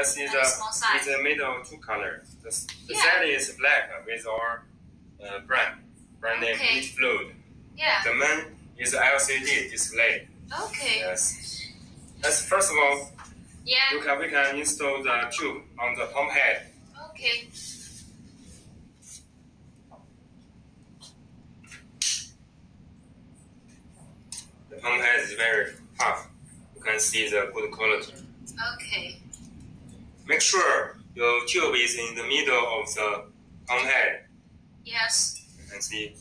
That's in small size. the middle two color. The side is black with our brand name Fluid. Yeah. The main is LCD display. Okay. Yes. That's first of all. Yeah. We can install the tube on the pump head. Okay. The pump head is very tough. You can see the good quality. Okay. Make sure your tube is in the middle of the pump head. Yes. You can see.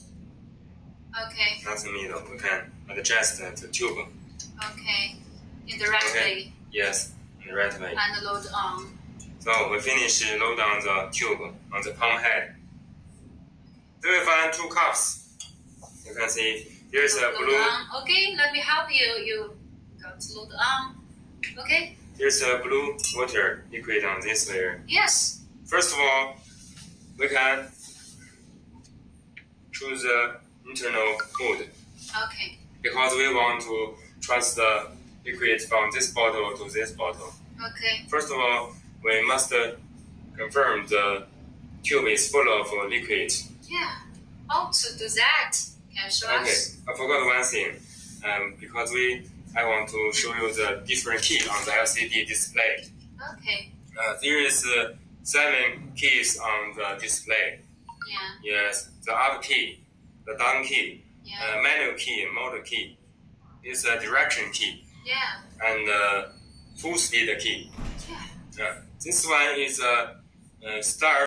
Okay. Not the middle. We can adjust the tube. Okay. In the right way. Yes, in the right way. And load on. So we finish load on the tube on the pump head. Then we find two cups. You can see there's a blue. Okay, let me help you. You got to load on. Okay. There's a blue water liquid on this layer. Yes. First of all, we can choose the internal mode. Okay. Because we want to transfer the liquid from this bottle to this bottle. Okay. First of all, we must confirm the tube is full of liquid. Yeah. How to do that? Can you show us? I forgot one thing. Because I want to show you the different key on the LCD display. Okay. There is 7 keys on the display. Yeah. Yes, the up key, the down key, manual key, motor key. It's a direction key. Yeah. And full speed key. Yeah. This one is a start